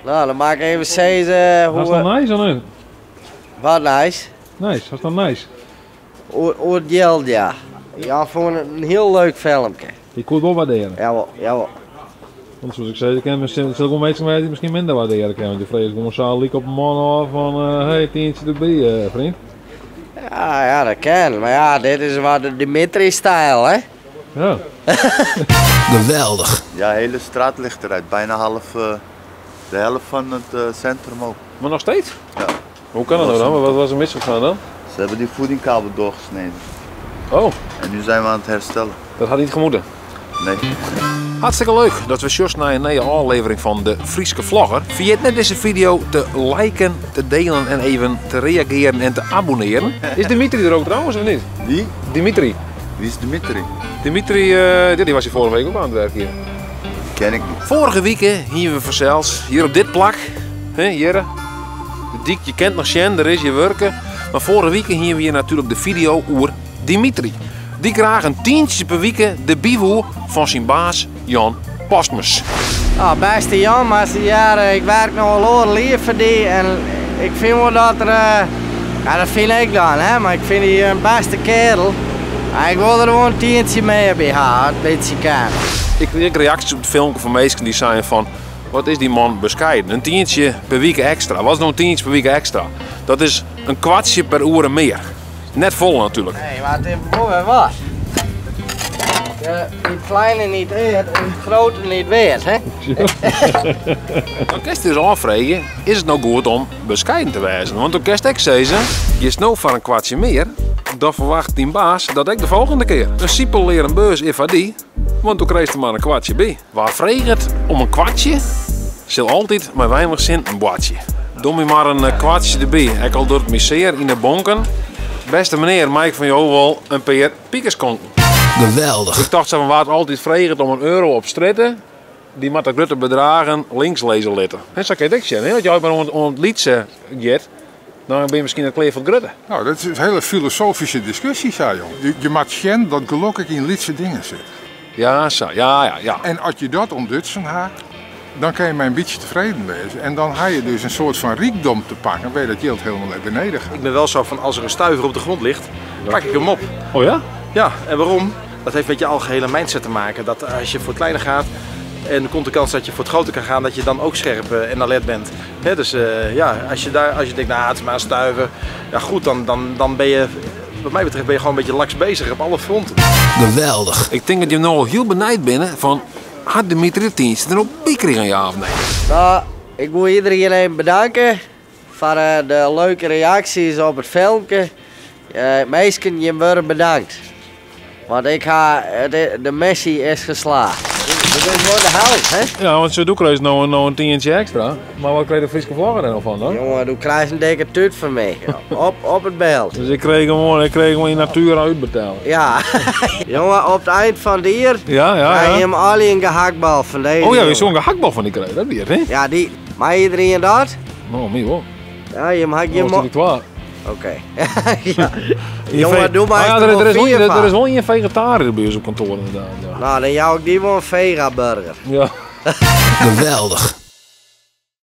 Nou, dan maak ik even zien hoe... Was dat nice of niet? Wat nice? Nice, was dat nice? Hoe het geld, ja. Ja, vond het een heel leuk filmpje. Je kon het wel waarderen. Jawel, jawel. Want zoals ik zei, ik ken zulke mensen die misschien minder waarderen kunnen. Die vrees gewoon zo liek op een man af van, hey, tientje erbij, vriend. Ja, dat kan. Maar ja, dit is wat de Dimitri-stijl, hè? Ja. Geweldig. Ja, de hele straat ligt eruit. Bijna de helft van het centrum ook. Maar nog steeds? Ja. Hoe kan dat nou dan? Wat was er misgegaan dan? Ze hebben die voedingkabel doorgesneden. Oh, En nu zijn we aan het herstellen. dat had niet gemoeten. Nee. Hartstikke leuk dat we just naar een nieuwe aflevering van de Frieske Vlogger. Vergeet net deze video te liken, te delen en even te reageren en te abonneren. Is Dimitri er ook trouwens of niet? Wie? Dimitri. Wie is Dimitri? Dimitri, die was hier vorige week ook aan het werk hier. Ken ik niet. Vorige week hier we verzels, hier op dit plak. Hier, de dik, je kent nog Sjen, daar is je werken. Maar vorige week hier we hier natuurlijk de video over Dimitri. Die krijgt een tientje per week de bivo van zijn baas Jan Postmus. Nou, beste Jan, maar ik werk nog wel hoor lief voor die en ik vind wel dat er, ja dat vind ik dan, hè, maar ik vind die een beste kerel. En ik wil er gewoon een tientje mee bij haar, het beetje kan. Ik kreeg reacties op het filmpje van mensen die zeiden van, wat is die man bescheiden? Een tientje per week extra. Wat is nou een tientje per week extra? Dat is een kwartje per uur meer. Net vol natuurlijk. Nee, maar het is mooi wat. Die kleine niet eet en die grote niet weet, hè? Dan kun je dus afvragen, is het nou goed om bescheiden te wezen? Want dan kun je zeggen, je is nou voor een kwartje meer, dan verwacht die baas dat ik de volgende keer een simpel leren beurs is van die, want toen kreeg je maar een kwartje bij. Waar vreeg het om een kwartje, zal altijd met weinig zin een boatje. Doe me maar een kwartje erbij. Ik al door het museum in de bonken. Beste meneer, mag ik van jou wel een paar piekers konken? Geweldig. Ik dacht, ze waren altijd vregen om €1 op stritten. Die moet de grote bedragen links lezen letten. En zo kan je het zeggen, hè? Dat jij maar om het liedje get, dan ben je misschien een kleer van grutte. Nou, dat is een hele filosofische discussie, zei je. Je moet zien dat gelukkig in liedse dingen zit. Ja, zo, ja. En als je dat ontdutsen haakt, dan kan je mij een beetje tevreden wezen. En dan ga je dus een soort van rijkdom te pakken, waar je dat geld helemaal naar beneden gaat. Ik ben wel zo van, als er een stuiver op de grond ligt, pak ik hem op. Oh ja? Ja, en waarom? Dat heeft met je algehele mindset te maken. Dat als je voor het kleine gaat en er komt de kans dat je voor het grote kan gaan, dat je dan ook scherp en alert bent. He, dus ja, als je denkt, nou het is maar een stuiver, ja goed, dan ben je, wat mij betreft ben je gewoon een beetje laks bezig op alle fronten. Geweldig. Ik denk dat je nou al heel benijd bent van, had Dimitri het dienst er ook bij kregen, ja of nee? Nou, ik wil iedereen bedanken voor de leuke reacties op het filmpje. Meestal je worden bedankt. Want de missie is geslaagd. We doen gewoon de helft, hè? Ja, want zo doe ik nou een tientje extra. Maar wat kreeg de Frieske Vlogger er nog van dan? Jongen, du krijgt een dikke tuut van mij. op het beeld. Dus ik kreeg hem in natuur uitbetalen. Ja. Jongen, op het eind van de jaar krijg je hem al een gehaktbal van deze. Oh ja, we zo'n gehaktbal van die kreeg, dat weer, hè? Ja, die. Maar iedereen dat? Oh, mij wel. Ja, je mag je Dat was Oké. Ja. Jongen, doe maar er er is wel een vegetariër bij ons op kantoor inderdaad. Ja. Nou, dan jou ik die wel een vega burger. Ja. Geweldig.